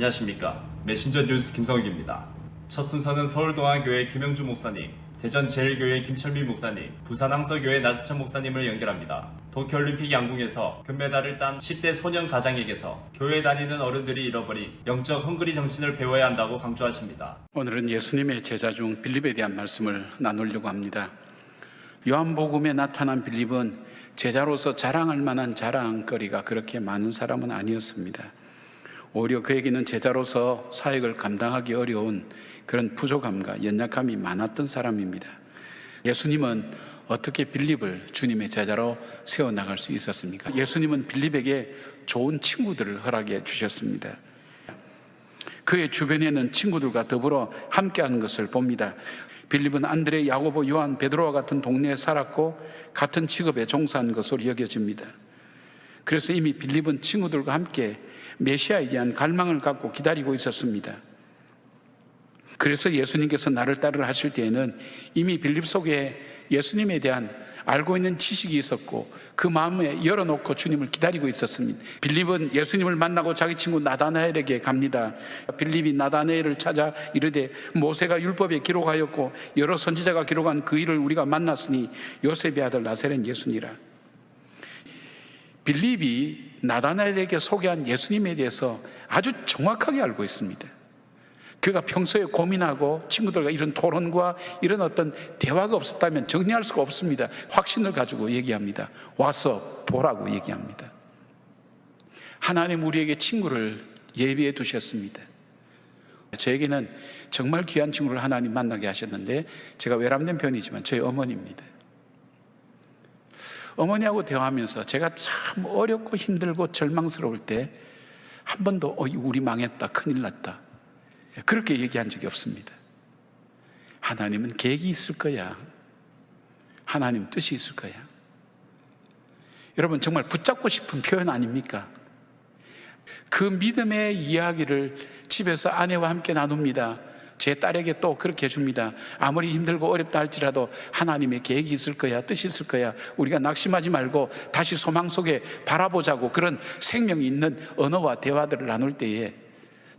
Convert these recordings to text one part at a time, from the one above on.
안녕하십니까. 메신저 뉴스 김성욱입니다. 첫 순서는 서울동안교회 김영주 목사님, 대전제일교회 김철미 목사님, 부산항서교회 나지천 목사님을 연결합니다. 도쿄올림픽 양궁에서 금메달을 딴 10대 소년 가장에게서 교회 다니는 어른들이 잃어버린 영적 헝그리 정신을 배워야 한다고 강조하십니다. 오늘은 예수님의 제자 중 빌립에 대한 말씀을 나누려고 합니다. 요한복음에 나타난 빌립은 제자로서 자랑할 만한 자랑거리가 그렇게 많은 사람은 아니었습니다. 오히려 그에게는 제자로서 사역을 감당하기 어려운 그런 부족함과 연약함이 많았던 사람입니다. 예수님은 어떻게 빌립을 주님의 제자로 세워나갈 수 있었습니까? 예수님은 빌립에게 좋은 친구들을 허락해 주셨습니다. 그의 주변에는 친구들과 더불어 함께하는 것을 봅니다. 빌립은 안드레, 야고보, 요한, 베드로와 같은 동네에 살았고 같은 직업에 종사한 것으로 여겨집니다. 그래서 이미 빌립은 친구들과 함께 메시아에 대한 갈망을 갖고 기다리고 있었습니다. 그래서 예수님께서 나를 따르라 하실 때에는 이미 빌립 속에 예수님에 대한 알고 있는 지식이 있었고 그 마음에 열어놓고 주님을 기다리고 있었습니다. 빌립은 예수님을 만나고 자기 친구 나다나엘에게 갑니다. 빌립이 나다나엘을 찾아 이르되 모세가 율법에 기록하였고 여러 선지자가 기록한 그 일을 우리가 만났으니 요셉의 아들 나사렛 예수니라. 빌립이 나다나엘에게 소개한 예수님에 대해서 아주 정확하게 알고 있습니다. 그가 평소에 고민하고 친구들과 이런 토론과 이런 어떤 대화가 없었다면 정리할 수가 없습니다. 확신을 가지고 얘기합니다. 와서 보라고 얘기합니다. 하나님 우리에게 친구를 예비해 두셨습니다. 저에게는 정말 귀한 친구를 하나님 만나게 하셨는데 제가 외람된 편이지만 저희 어머니입니다. 어머니하고 대화하면서 제가 참 어렵고 힘들고 절망스러울 때 한 번도 우리 망했다, 큰일 났다 그렇게 얘기한 적이 없습니다. 하나님은 계획이 있을 거야. 하나님 뜻이 있을 거야. 여러분 정말 붙잡고 싶은 표현 아닙니까? 그 믿음의 이야기를 집에서 아내와 함께 나눕니다. 제 딸에게 또 그렇게 해줍니다. 아무리 힘들고 어렵다 할지라도 하나님의 계획이 있을 거야, 뜻이 있을 거야. 우리가 낙심하지 말고 다시 소망 속에 바라보자고 그런 생명이 있는 언어와 대화들을 나눌 때에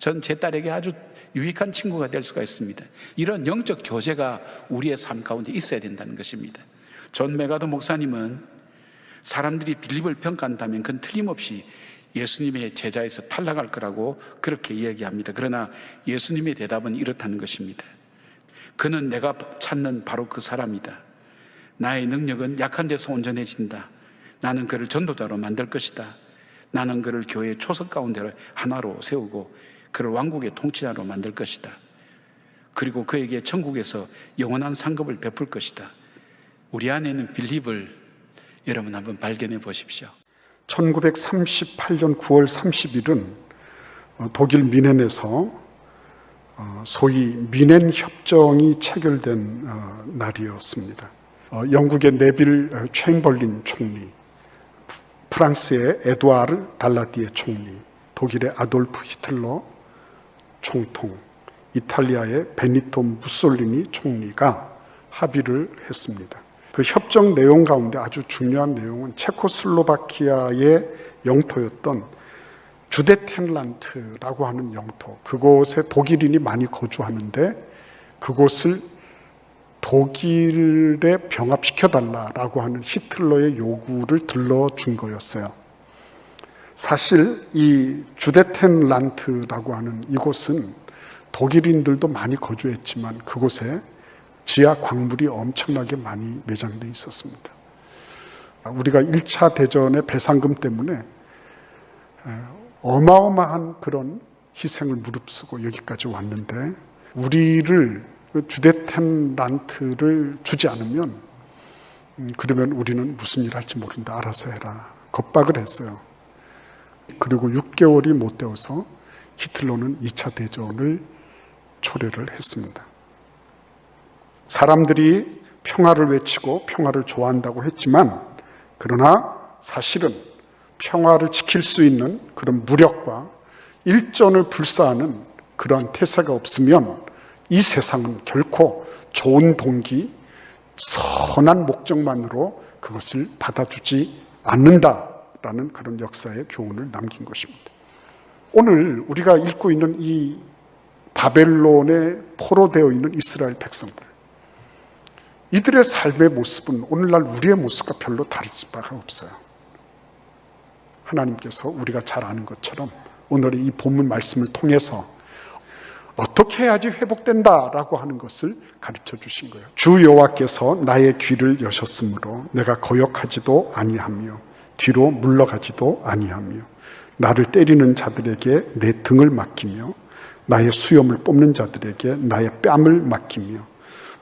전 제 딸에게 아주 유익한 친구가 될 수가 있습니다. 이런 영적 교제가 우리의 삶 가운데 있어야 된다는 것입니다. 존 메가더 목사님은 사람들이 빌립을 평가한다면 그건 틀림없이 예수님의 제자에서 탈락할 거라고 그렇게 이야기합니다. 그러나 예수님의 대답은 이렇다는 것입니다. 그는 내가 찾는 바로 그 사람이다. 나의 능력은 약한 데서 온전해진다. 나는 그를 전도자로 만들 것이다. 나는 그를 교회의 초석 가운데 하나로 세우고 그를 왕국의 통치자로 만들 것이다. 그리고 그에게 천국에서 영원한 상급을 베풀 것이다. 우리 안에는 빌립을 여러분 한번 발견해 보십시오. 1938년 9월 30일은 독일 미넨에서 소위 미넨 협정이 체결된 날이었습니다. 영국의 네빌 체인벌린 총리, 프랑스의 에두아르 달라디에 총리, 독일의 아돌프 히틀러 총통, 이탈리아의 베니토 무솔리니 총리가 합의를 했습니다. 그 협정 내용 가운데 아주 중요한 내용은 체코슬로바키아의 영토였던 주데텐란트라고 하는 영토, 그곳에 독일인이 많이 거주하는데 그곳을 독일에 병합시켜달라고 하는 히틀러의 요구를 들러준 거였어요. 사실 이 주데텐란트라고 하는 이곳은 독일인들도 많이 거주했지만 그곳에 지하 광물이 엄청나게 많이 매장되어 있었습니다. 우리가 1차 대전의 배상금 때문에 어마어마한 그런 희생을 무릅쓰고 여기까지 왔는데 우리를 주데텐란트를 주지 않으면 그러면 우리는 무슨 일 할지 모른다. 알아서 해라. 겁박을 했어요. 그리고 6개월이 못 되어서 히틀러는 2차 대전을 초래를 했습니다. 사람들이 평화를 외치고 평화를 좋아한다고 했지만 그러나 사실은 평화를 지킬 수 있는 그런 무력과 일전을 불사하는 그러한 태세가 없으면 이 세상은 결코 좋은 동기, 선한 목적만으로 그것을 받아주지 않는다라는 그런 역사의 교훈을 남긴 것입니다. 오늘 우리가 읽고 있는 이 바벨론에 포로되어 있는 이스라엘 백성들, 이들의 삶의 모습은 오늘날 우리의 모습과 별로 다르지 바가 없어요. 하나님께서 우리가 잘 아는 것처럼 오늘의 이 본문 말씀을 통해서 어떻게 해야지 회복된다라고 하는 것을 가르쳐 주신 거예요. 주 여호와께서 나의 귀를 여셨으므로 내가 거역하지도 아니하며 뒤로 물러가지도 아니하며 나를 때리는 자들에게 내 등을 맡기며 나의 수염을 뽑는 자들에게 나의 뺨을 맡기며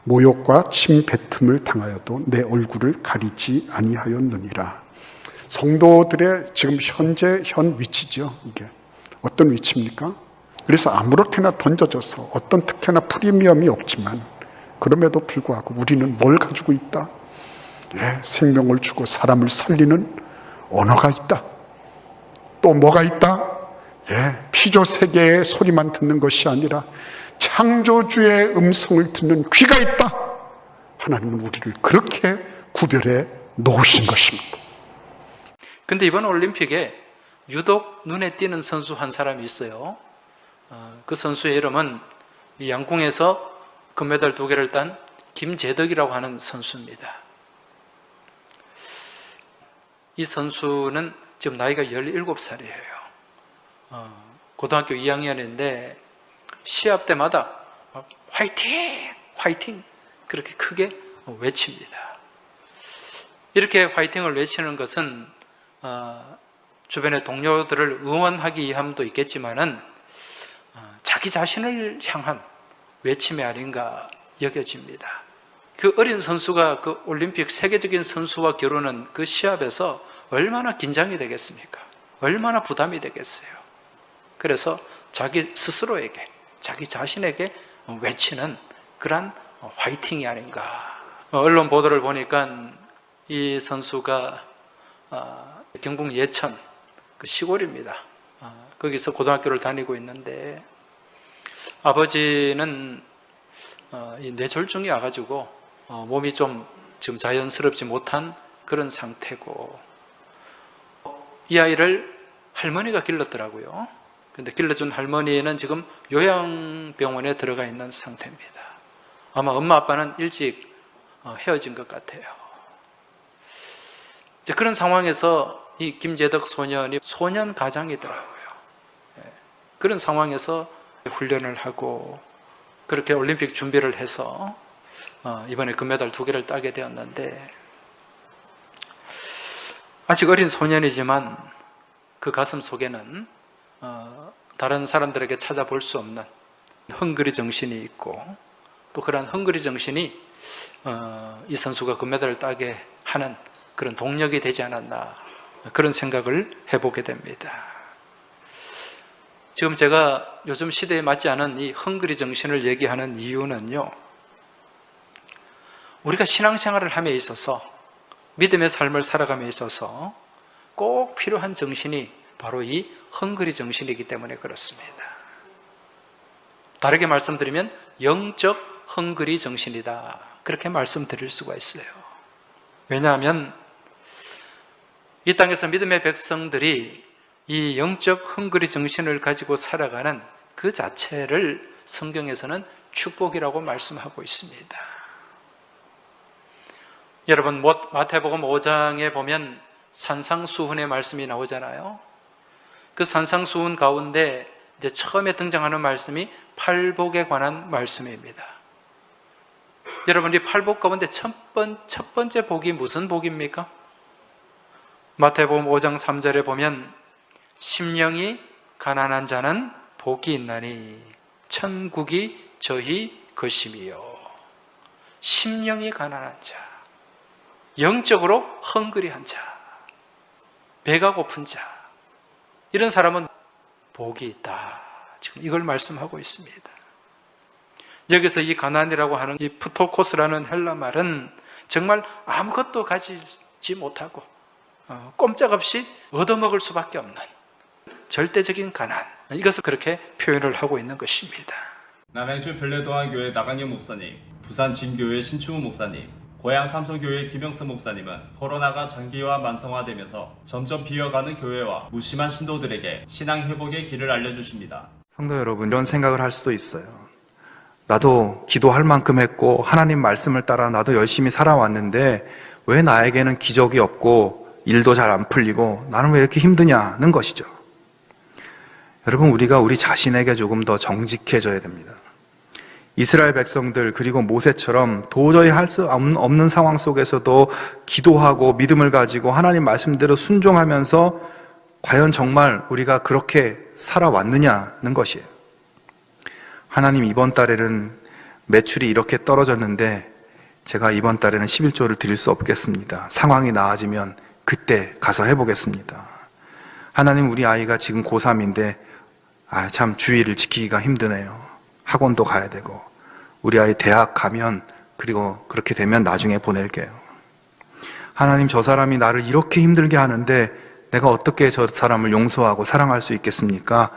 모욕과 침뱉음을 당하여도 내 얼굴을 가리지 아니하였느니라. 성도들의 지금 현재 현 위치죠. 이게 어떤 위치입니까? 그래서 아무렇게나 던져져서 어떤 특혜나 프리미엄이 없지만 그럼에도 불구하고 우리는 뭘 가지고 있다? 생명을 주고 사람을 살리는 언어가 있다. 또 뭐가 있다? 피조 세계의 소리만 듣는 것이 아니라 창조주의 음성을 듣는 귀가 있다. 하나님은 우리를 그렇게 구별해 놓으신 것입니다. 근데 이번 올림픽에 유독 눈에 띄는 선수 한 사람이 있어요. 그 선수의 이름은 이 양궁에서 금메달 2개를 딴 김재덕이라고 하는 선수입니다. 이 선수는 지금 나이가 17살이에요. 고등학교 2학년인데 시합 때마다 화이팅! 화이팅! 그렇게 크게 외칩니다. 이렇게 화이팅을 외치는 것은 주변의 동료들을 응원하기 위함도 있겠지만은 자기 자신을 향한 외침이 아닌가 여겨집니다. 그 어린 선수가 그 올림픽 세계적인 선수와 겨루는 그 시합에서 얼마나 긴장이 되겠습니까? 얼마나 부담이 되겠어요? 그래서 자기 스스로에게, 자기 자신에게 외치는 그런 화이팅이 아닌가. 언론 보도를 보니까 이 선수가 경북 예천 그 시골입니다. 거기서 고등학교를 다니고 있는데 아버지는 이 뇌졸중이 와가지고 몸이 좀 지금 자연스럽지 못한 그런 상태고 이 아이를 할머니가 길렀더라고요. 근데 길러준 할머니는 지금 요양병원에 들어가 있는 상태입니다. 아마 엄마 아빠는 일찍 헤어진 것 같아요. 이제 그런 상황에서 이 김재덕 소년이 소년 가장이더라고요. 그런 상황에서 훈련을 하고 그렇게 올림픽 준비를 해서 이번에 금메달 2개를 따게 되었는데 아직 어린 소년이지만 그 가슴 속에는 다른 사람들에게 찾아볼 수 없는 헝그리 정신이 있고 또 그런 헝그리 정신이 이 선수가 금메달을 따게 하는 그런 동력이 되지 않았나 그런 생각을 해보게 됩니다. 지금 제가 요즘 시대에 맞지 않은 이 헝그리 정신을 얘기하는 이유는요, 우리가 신앙생활을 함에 있어서 믿음의 삶을 살아감에 있어서 꼭 필요한 정신이 바로 이 헝그리 정신이기 때문에 그렇습니다. 다르게 말씀드리면 영적 헝그리 정신이다 그렇게 말씀드릴 수가 있어요. 왜냐하면 이 땅에서 믿음의 백성들이 이 영적 헝그리 정신을 가지고 살아가는 그 자체를 성경에서는 축복이라고 말씀하고 있습니다. 여러분 마태복음 5장에 보면 산상수훈의 말씀이 나오잖아요. 그 산상수훈 가운데 이제 처음에 등장하는 말씀이 팔복에 관한 말씀입니다. 여러분 이 팔복 가운데 첫 번째 복이 무슨 복입니까? 마태복음 5장 3절에 보면 심령이 가난한 자는 복이 있나니 천국이 저희 것임이요. 심령이 가난한 자, 영적으로 헝그리한 자, 배가 고픈 자, 이런 사람은 복이 있다. 지금 이걸 말씀하고 있습니다. 여기서 이 가난이라고 하는 이 프토코스라는 헬라 말은 정말 아무것도 가지지 못하고 꼼짝없이 얻어먹을 수밖에 없는 절대적인 가난, 이것을 그렇게 표현을 하고 있는 것입니다. 남양주 별내도안교회 나강현 목사님, 부산 진교회 신충우 목사님, 고양 삼성교회 김영선 목사님은 코로나가 장기화 만성화되면서 점점 비어가는 교회와 무심한 신도들에게 신앙 회복의 길을 알려주십니다. 성도 여러분, 이런 생각을 할 수도 있어요. 나도 기도할 만큼 했고 하나님 말씀을 따라 나도 열심히 살아왔는데 왜 나에게는 기적이 없고 일도 잘 안 풀리고 나는 왜 이렇게 힘드냐는 것이죠. 여러분, 우리가 우리 자신에게 조금 더 정직해져야 됩니다. 이스라엘 백성들 그리고 모세처럼 도저히 할 수 없는 상황 속에서도 기도하고 믿음을 가지고 하나님 말씀대로 순종하면서 과연 정말 우리가 그렇게 살아왔느냐는 것이에요. 하나님, 이번 달에는 매출이 이렇게 떨어졌는데 제가 이번 달에는 11조를 드릴 수 없겠습니다. 상황이 나아지면 그때 가서 해보겠습니다. 하나님, 우리 아이가 지금 고3인데 참 주의를 지키기가 힘드네요. 학원도 가야 되고 우리 아이 대학 가면 그리고 그렇게 되면 나중에 보낼게요. 하나님, 저 사람이 나를 이렇게 힘들게 하는데 내가 어떻게 저 사람을 용서하고 사랑할 수 있겠습니까?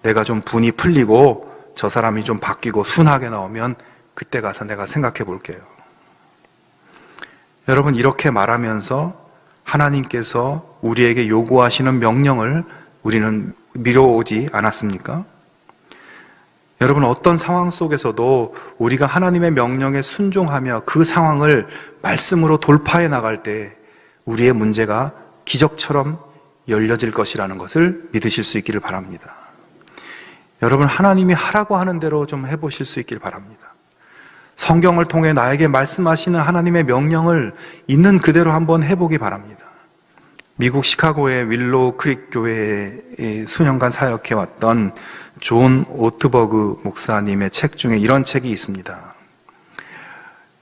내가 좀 분이 풀리고 저 사람이 좀 바뀌고 순하게 나오면 그때 가서 내가 생각해 볼게요. 여러분, 이렇게 말하면서 하나님께서 우리에게 요구하시는 명령을 우리는 미뤄오지 않았습니까? 여러분, 어떤 상황 속에서도 우리가 하나님의 명령에 순종하며 그 상황을 말씀으로 돌파해 나갈 때 우리의 문제가 기적처럼 열려질 것이라는 것을 믿으실 수 있기를 바랍니다. 여러분, 하나님이 하라고 하는 대로 좀 해보실 수 있기를 바랍니다. 성경을 통해 나에게 말씀하시는 하나님의 명령을 있는 그대로 한번 해보기 바랍니다. 미국 시카고의 윌로우 크릭 교회에 수년간 사역해왔던 존 오트버그 목사님의 책 중에 이런 책이 있습니다.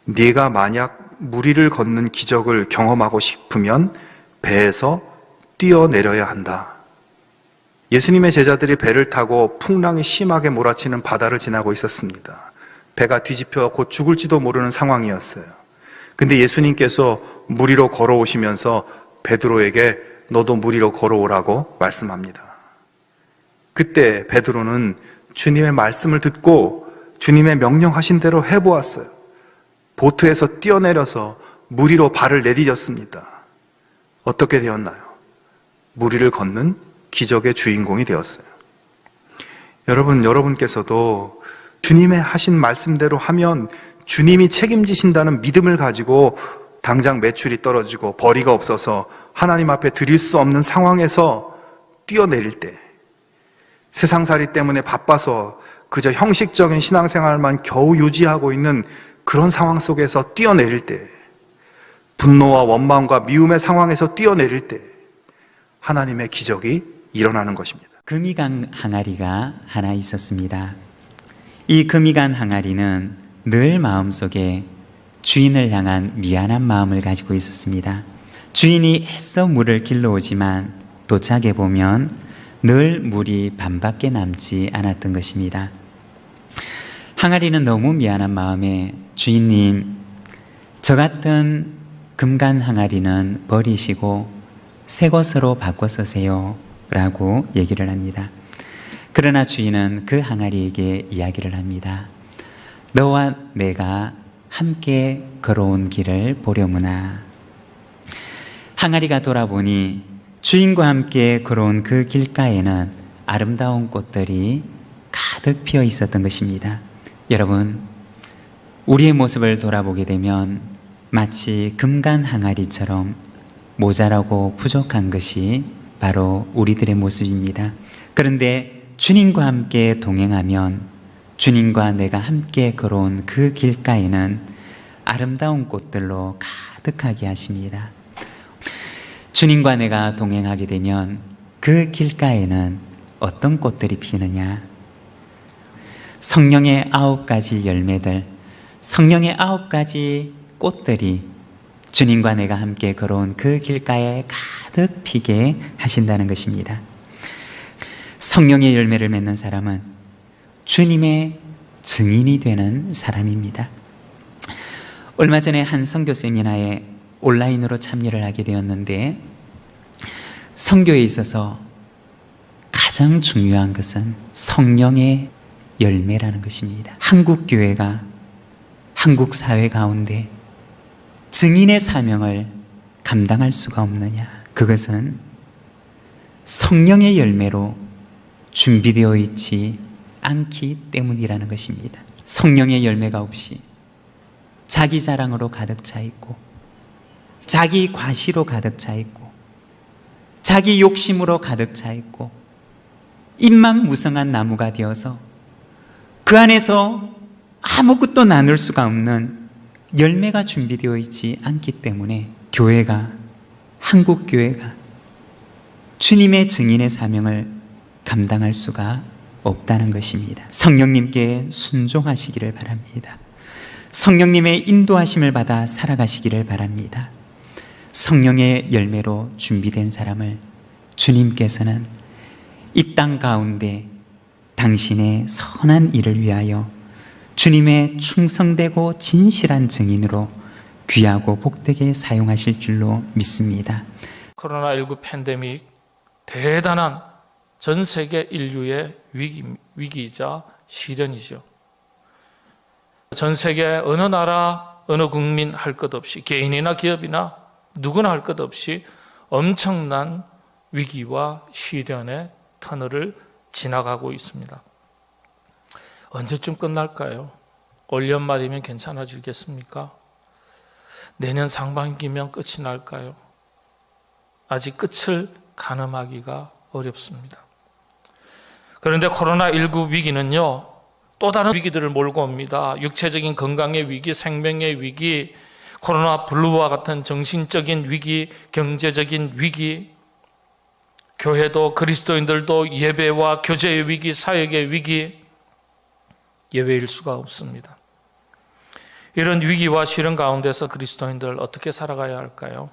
네가 만약 무리를 걷는 기적을 경험하고 싶으면 배에서 뛰어내려야 한다. 예수님의 제자들이 배를 타고 풍랑이 심하게 몰아치는 바다를 지나고 있었습니다. 배가 뒤집혀 곧 죽을지도 모르는 상황이었어요. 근데 예수님께서 물 위로 걸어오시면서 베드로에게 너도 물 위로 걸어오라고 말씀합니다. 그때 베드로는 주님의 말씀을 듣고 주님의 명령하신 대로 해보았어요. 보트에서 뛰어내려서 물 위로 발을 내디뎠습니다. 어떻게 되었나요? 물 위를 걷는 기적의 주인공이 되었어요. 여러분께서도 주님의 하신 말씀대로 하면 주님이 책임지신다는 믿음을 가지고 당장 매출이 떨어지고 벌이가 없어서 하나님 앞에 드릴 수 없는 상황에서 뛰어내릴 때, 세상살이 때문에 바빠서 그저 형식적인 신앙생활만 겨우 유지하고 있는 그런 상황 속에서 뛰어내릴 때, 분노와 원망과 미움의 상황에서 뛰어내릴 때 하나님의 기적이 일어나는 것입니다. 금이간 항아리가 하나 있었습니다. 이 금이간 항아리는 늘 마음속에 주인을 향한 미안한 마음을 가지고 있었습니다. 주인이 애써 물을 길러오지만 도착해 보면 늘 물이 반밖에 남지 않았던 것입니다. 항아리는 너무 미안한 마음에 주인님, 저 같은 금간 항아리는 버리시고 새 것으로 바꿔 쓰세요 라고 얘기를 합니다. 그러나 주인은 그 항아리에게 이야기를 합니다. 너와 내가 함께 걸어온 길을 보려무나. 항아리가 돌아보니 주인과 함께 걸어온 그 길가에는 아름다운 꽃들이 가득 피어 있었던 것입니다. 여러분, 우리의 모습을 돌아보게 되면 마치 금간 항아리처럼 모자라고 부족한 것이 바로 우리들의 모습입니다. 그런데 주님과 함께 동행하면 주님과 내가 함께 걸어온 그 길가에는 아름다운 꽃들로 가득하게 하십니다. 주님과 내가 동행하게 되면 그 길가에는 어떤 꽃들이 피느냐? 성령의 9가지 열매들, 성령의 9가지 꽃들이 주님과 내가 함께 걸어온 그 길가에 가득 피게 하신다는 것입니다. 성령의 열매를 맺는 사람은 주님의 증인이 되는 사람입니다. 얼마 전에 한 선교 세미나에 온라인으로 참여를 하게 되었는데, 선교에 있어서 가장 중요한 것은 성령의 열매라는 것입니다. 한국 교회가 한국 사회 가운데 증인의 사명을 감당할 수가 없느냐? 그것은 성령의 열매로 준비되어 있지 않기 때문이라는 것입니다. 성령의 열매가 없이 자기 자랑으로 가득 차 있고, 자기 과시로 가득 차 있고, 자기 욕심으로 가득 차 있고, 입망무성한 나무가 되어서 그 안에서 아무것도 나눌 수가 없는 열매가 준비되어 있지 않기 때문에 교회가, 한국 교회가 주님의 증인의 사명을 감당할 수가 없다는 것입니다. 성령님께 순종하시기를 바랍니다. 성령님의 인도하심을 받아 살아가시기를 바랍니다. 성령의 열매로 준비된 사람을 주님께서는 이 땅 가운데 당신의 선한 일을 위하여 주님의 충성되고 진실한 증인으로 귀하고 복되게 사용하실 줄로 믿습니다. 코로나19 팬데믹, 대단한 전 세계 인류의 위기이자 시련이죠. 전 세계 어느 나라, 어느 국민 할 것 없이, 개인이나 기업이나 누구나 할 것 없이 엄청난 위기와 시련의 터널을 지나가고 있습니다. 언제쯤 끝날까요? 올 연말이면 괜찮아지겠습니까? 내년 상반기면 끝이 날까요? 아직 끝을 가늠하기가 어렵습니다. 그런데 코로나19 위기는요, 또 다른 위기들을 몰고 옵니다. 육체적인 건강의 위기, 생명의 위기, 코로나 블루와 같은 정신적인 위기, 경제적인 위기, 교회도 그리스도인들도 예배와 교제의 위기, 사역의 위기, 예외일 수가 없습니다. 이런 위기와 시련 가운데서 그리스도인들 어떻게 살아가야 할까요?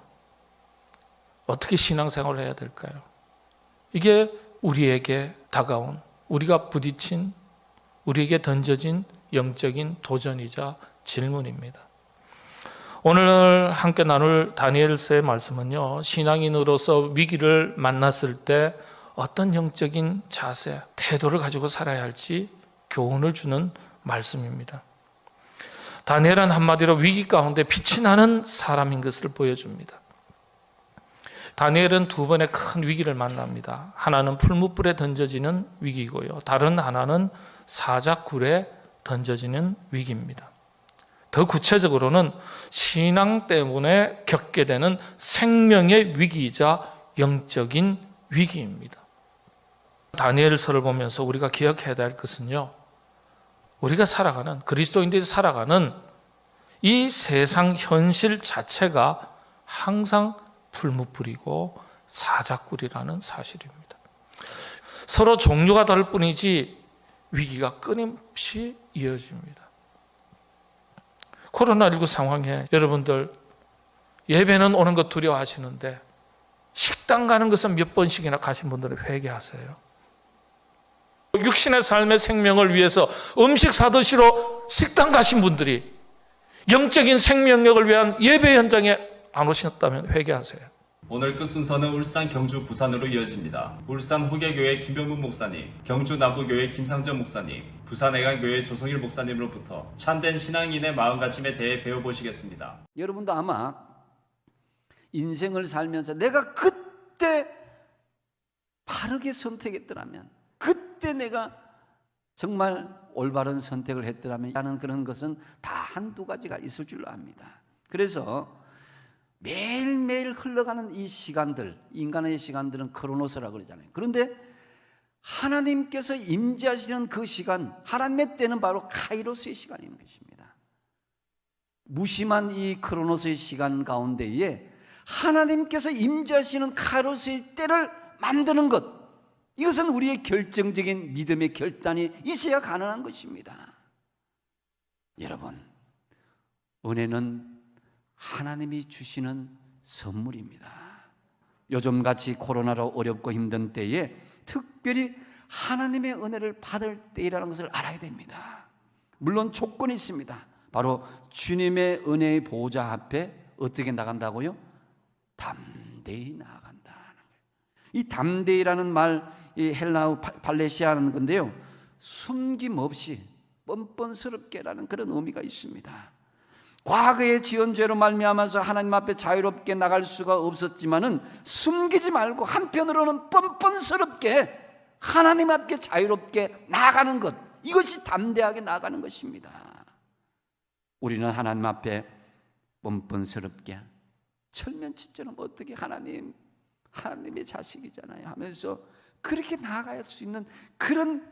어떻게 신앙생활을 해야 될까요? 이게 우리에게 다가온, 우리가 부딪힌, 우리에게 던져진 영적인 도전이자 질문입니다. 오늘 함께 나눌 다니엘서의 말씀은요, 신앙인으로서 위기를 만났을 때 어떤 영적인 자세, 태도를 가지고 살아야 할지 교훈을 주는 말씀입니다. 다니엘은 한마디로 위기 가운데 빛이 나는 사람인 것을 보여줍니다. 다니엘은 두 번의 큰 위기를 만납니다. 하나는 풀무불에 던져지는 위기고요, 다른 하나는 사자굴에 던져지는 위기입니다. 더 구체적으로는 신앙 때문에 겪게 되는 생명의 위기이자 영적인 위기입니다. 다니엘서를 보면서 우리가 기억해야 될 것은요, 우리가 살아가는, 그리스도인들이 살아가는 이 세상 현실 자체가 항상 풀무불이고 사자굴이라는 사실입니다. 서로 종류가 다를 뿐이지 위기가 끊임없이 이어집니다. 코로나19 상황에 여러분들 예배는 오는 것 두려워하시는데 식당 가는 것은 몇 번씩이나 가신 분들은 회개하세요. 육신의 삶의 생명을 위해서 음식 사드시러 식당 가신 분들이 영적인 생명력을 위한 예배 현장에 안 오셨다면 회개하세요. 오늘 끝 순서는 울산, 경주, 부산으로 이어집니다. 울산 호계교회 김병문 목사님, 경주 남부교회 김상전 목사님, 부산 애간교회 조성일 목사님으로부터 참된 신앙인의 마음가짐에 대해 배워보시겠습니다. 여러분도 아마 인생을 살면서 내가 그때 바르게 선택했더라면, 그때 내가 정말 올바른 선택을 했더라면 하는 그런 것은 다 한두 가지가 있을 줄로 압니다. 그래서 매일매일 흘러가는 이 시간들, 인간의 시간들은 크로노스라고 그러잖아요. 그런데 하나님께서 임재하시는 그 시간, 하나님의 때는 바로 카이로스의 시간인 것입니다. 무심한 이 크로노스의 시간 가운데에 하나님께서 임재하시는 카이로스의 때를 만드는 것, 이것은 우리의 결정적인 믿음의 결단이 있어야 가능한 것입니다. 여러분, 은혜는 하나님이 주시는 선물입니다. 요즘같이 코로나로 어렵고 힘든 때에 특별히 하나님의 은혜를 받을 때이라는 것을 알아야 됩니다. 물론 조건이 있습니다. 바로 주님의 은혜의 보좌 앞에 어떻게 나간다고요? 담대히 나아간다는 거예요. 이 담대히라는 말, 이 헬라어 팔레시아라는 건데요, 숨김없이 뻔뻔스럽게라는 그런 의미가 있습니다. 과거에 지은 죄로 말미암아서 하나님 앞에 자유롭게 나갈 수가 없었지만은 숨기지 말고 한편으로는 뻔뻔스럽게 하나님 앞에 자유롭게 나아가는 것, 이것이 담대하게 나아가는 것입니다. 우리는 하나님 앞에 뻔뻔스럽게 철면치처럼 어떻게 하나님의 자식이잖아요 하면서 그렇게 나아갈 수 있는 그런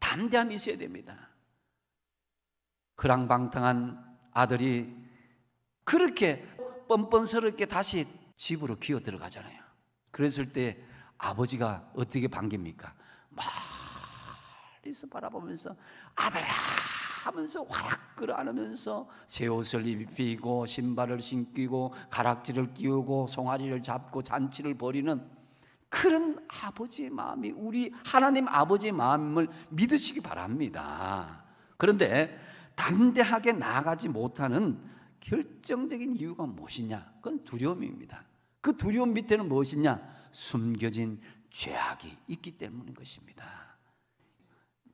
담대함이 있어야 됩니다. 그랑방탕한 아들이 그렇게 뻔뻔스럽게 다시 집으로 기어 들어가잖아요. 그랬을 때 아버지가 어떻게 반깁니까? 멀리서 바라보면서 아들아 하면서 화락 끌어안으면서 새 옷을 입히고 신발을 신기고 가락지를 끼우고 송아지를 잡고 잔치를 벌이는 그런 아버지의 마음이 우리 하나님 아버지의 마음을 믿으시기 바랍니다. 그런데 담대하게 나아가지 못하는 결정적인 이유가 무엇이냐? 그건 두려움입니다. 그 두려움 밑에는 무엇이냐? 숨겨진 죄악이 있기 때문인 것입니다.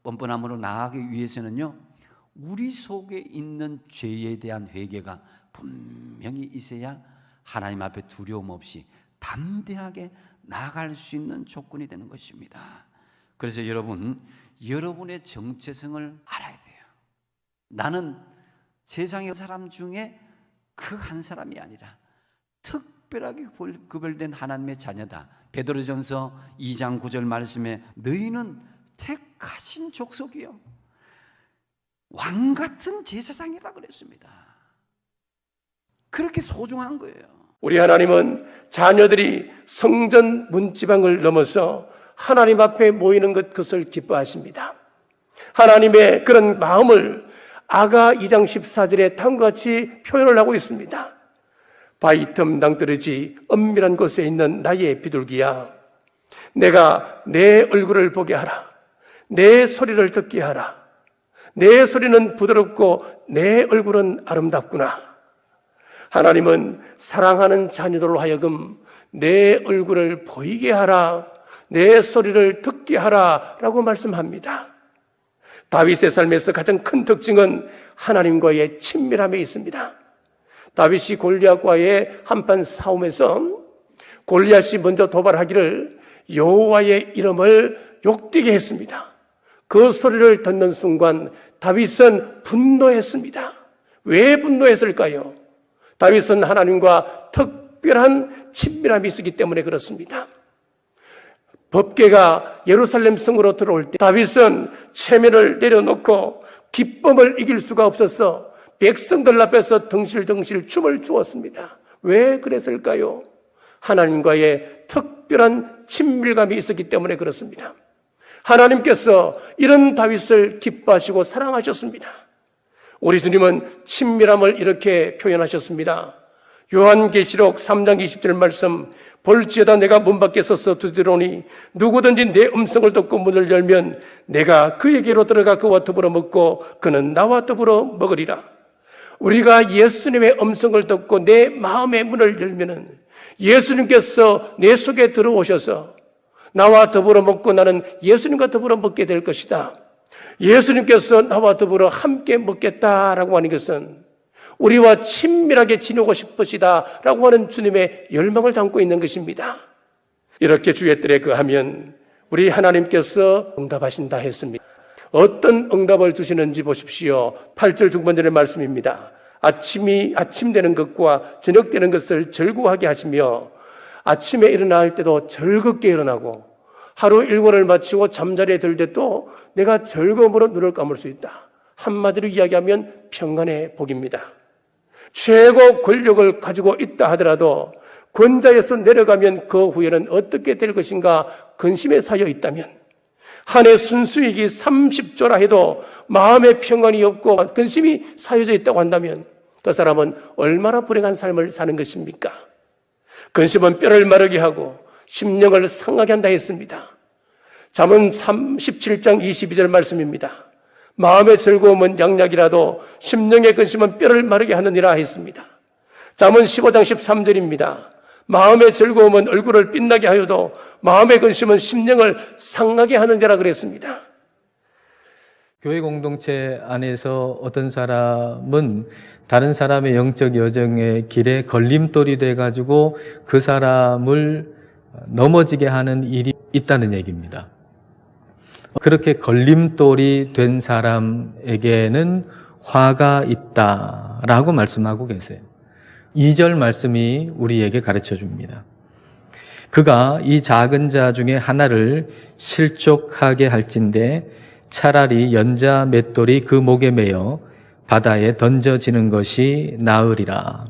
뻔뻔함으로 나아가기 위해서는요, 우리 속에 있는 죄에 대한 회개가 분명히 있어야 하나님 앞에 두려움 없이 담대하게 나아갈 수 있는 조건이 되는 것입니다. 그래서 여러분의 정체성을 알아야 돼요. 나는 세상의 사람 중에 그 한 사람이 아니라 특별하게 구별된 하나님의 자녀다. 베드로전서 2장 9절 말씀에 너희는 택하신 족속이요 왕 같은 제사장이다 그랬습니다. 그렇게 소중한 거예요. 우리 하나님은 자녀들이 성전 문지방을 넘어서 하나님 앞에 모이는 그것을 기뻐하십니다. 하나님의 그런 마음을 아가 2장 14절에 다음과 같이 표현을 하고 있습니다. 바위 틈 낭떠러지 엄밀한 곳에 있는 나의 비둘기야, 내가 내 얼굴을 보게 하라. 내 소리를 듣게 하라. 내 소리는 부드럽고 내 얼굴은 아름답구나. 하나님은 사랑하는 자녀들로 하여금 내 얼굴을 보이게 하라, 내 소리를 듣게 하라 라고 말씀합니다. 다윗의 삶에서 가장 큰 특징은 하나님과의 친밀함에 있습니다. 다윗이 골리앗과의 한판 싸움에서 골리앗이 먼저 도발하기를 여호와의 이름을 욕되게 했습니다. 그 소리를 듣는 순간 다윗은 분노했습니다. 왜 분노했을까요? 다윗은 하나님과 특별한 친밀함이 있었기 때문에 그렇습니다. 법궤가 예루살렘 성으로 들어올 때 다윗은 체면을 내려놓고 기쁨을 이길 수가 없어서 백성들 앞에서 덩실덩실 춤을 추었습니다. 왜 그랬을까요? 하나님과의 특별한 친밀감이 있었기 때문에 그렇습니다. 하나님께서 이런 다윗을 기뻐하시고 사랑하셨습니다. 우리 주님은 친밀함을 이렇게 표현하셨습니다. 요한계시록 3장 20절 말씀, 볼지어다 내가 문 밖에 서서 두드리노니 누구든지 내 음성을 듣고 문을 열면 내가 그에게로 들어가 그와 더불어 먹고 그는 나와 더불어 먹으리라. 우리가 예수님의 음성을 듣고 내 마음의 문을 열면은 예수님께서 내 속에 들어오셔서 나와 더불어 먹고 나는 예수님과 더불어 먹게 될 것이다. 예수님께서 나와 더불어 함께 먹겠다라고 하는 것은 우리와 친밀하게 지내고 싶으시다라고 하는 주님의 열망을 담고 있는 것입니다. 이렇게 주의 뜰에 거하면 우리 하나님께서 응답하신다 했습니다. 어떤 응답을 주시는지 보십시오. 8절 중반절의 말씀입니다. 아침 되는 것과 저녁 되는 것을 즐거워하게 하시며 아침에 일어날 때도 즐겁게 일어나고 하루 일과를 마치고 잠자리에 들 때도 내가 즐거움으로 눈을 감을 수 있다. 한마디로 이야기하면 평안의 복입니다. 최고 권력을 가지고 있다 하더라도 권자에서 내려가면 그 후에는 어떻게 될 것인가 근심에 쌓여 있다면, 한 해 순수익이 30조라 해도 마음의 평안이 없고 근심이 쌓여져 있다고 한다면 그 사람은 얼마나 불행한 삶을 사는 것입니까? 근심은 뼈를 마르게 하고 심령을 상하게 한다 했습니다. 잠언 37장 22절 말씀입니다. 마음의 즐거움은 양약이라도 심령의 근심은 뼈를 마르게 하느니라 했습니다. 잠언 15장 13절입니다. 마음의 즐거움은 얼굴을 빛나게 하여도 마음의 근심은 심령을 상하게 하느니라 그랬습니다. 교회 공동체 안에서 어떤 사람은 다른 사람의 영적 여정의 길에 걸림돌이 돼가지고 그 사람을 넘어지게 하는 일이 있다는 얘기입니다. 그렇게 걸림돌이 된 사람에게는 화가 있다라고 말씀하고 계세요. 2절 말씀이 우리에게 가르쳐 줍니다. 그가 이 작은 자 중에 하나를 실족하게 할진대 차라리 연자 맷돌이 그 목에 매여 바다에 던져지는 것이 나으리라.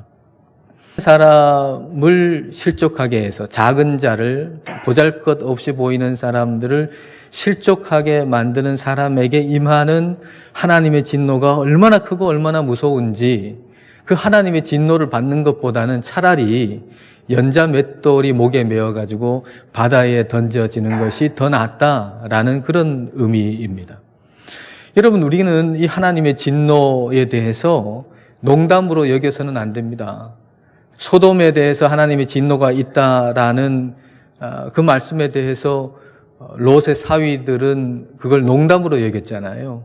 사람을 실족하게 해서 작은 자를 보잘것없이 보이는 사람들을 실족하게 만드는 사람에게 임하는 하나님의 진노가 얼마나 크고 얼마나 무서운지 그 하나님의 진노를 받는 것보다는 차라리 연자 맷돌이 목에 메어가지고 바다에 던져지는 것이 더 낫다라는 그런 의미입니다. 여러분, 우리는 이 하나님의 진노에 대해서 농담으로 여겨서는 안 됩니다. 소돔에 대해서 하나님의 진노가 있다라는 그 말씀에 대해서 롯의 사위들은 그걸 농담으로 여겼잖아요.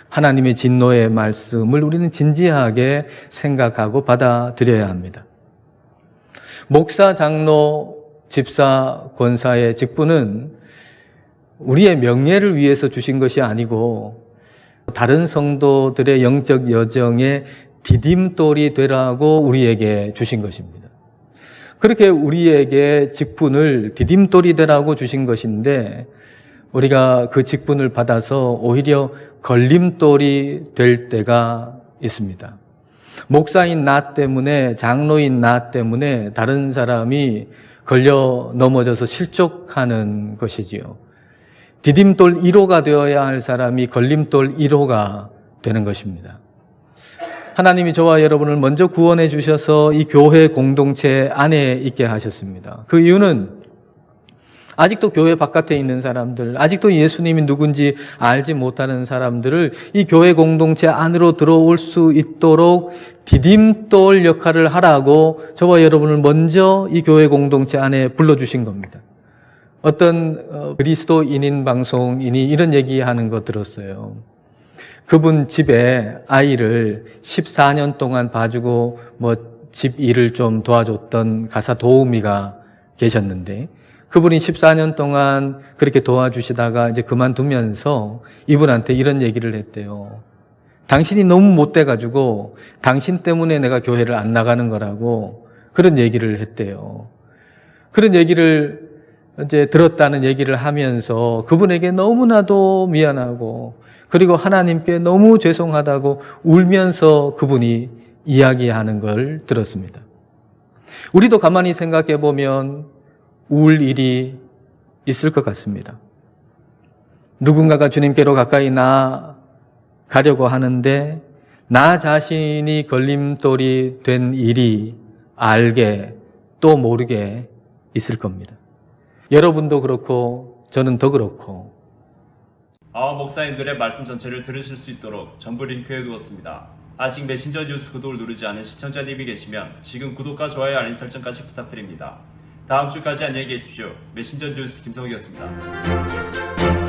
하나님의 진노의 말씀을 우리는 진지하게 생각하고 받아들여야 합니다. 목사, 장로, 집사, 권사의 직분은 우리의 명예를 위해서 주신 것이 아니고 다른 성도들의 영적 여정에 디딤돌이 되라고 우리에게 주신 것입니다. 그렇게 우리에게 직분을 디딤돌이 되라고 주신 것인데 우리가 그 직분을 받아서 오히려 걸림돌이 될 때가 있습니다. 목사인 나 때문에, 장로인 나 때문에 다른 사람이 걸려 넘어져서 실족하는 것이지요. 디딤돌 1호가 되어야 할 사람이 걸림돌 1호가 되는 것입니다. 하나님이 저와 여러분을 먼저 구원해 주셔서 이 교회 공동체 안에 있게 하셨습니다. 그 이유는 아직도 교회 바깥에 있는 사람들, 아직도 예수님이 누군지 알지 못하는 사람들을 이 교회 공동체 안으로 들어올 수 있도록 디딤돌 역할을 하라고 저와 여러분을 먼저 이 교회 공동체 안에 불러주신 겁니다. 어떤 그리스도인인 방송인이 이런 얘기하는 거 들었어요. 그분 집에 아이를 14년 동안 봐주고 집 일을 좀 도와줬던 가사 도우미가 계셨는데 그분이 14년 동안 그렇게 도와주시다가 이제 그만두면서 이분한테 이런 얘기를 했대요. 당신이 너무 못돼가지고 당신 때문에 내가 교회를 안 나가는 거라고 그런 얘기를 했대요. 그런 얘기를 이제 들었다는 얘기를 하면서 그분에게 너무나도 미안하고 그리고 하나님께 너무 죄송하다고 울면서 그분이 이야기하는 걸 들었습니다. 우리도 가만히 생각해 보면 울 일이 있을 것 같습니다. 누군가가 주님께로 가까이 나가려고 하는데 나 자신이 걸림돌이 된 일이 알게 또 모르게 있을 겁니다. 여러분도 그렇고 저는 더 그렇고 목사님들의 말씀 전체를 들으실 수 있도록 전부 링크해 두었습니다. 아직 메신저 뉴스 구독을 누르지 않은 시청자님이 계시면 지금 구독과 좋아요, 알림 설정까지 부탁드립니다. 다음 주까지 안녕히 계십시오. 메신저 뉴스 김성욱이었습니다.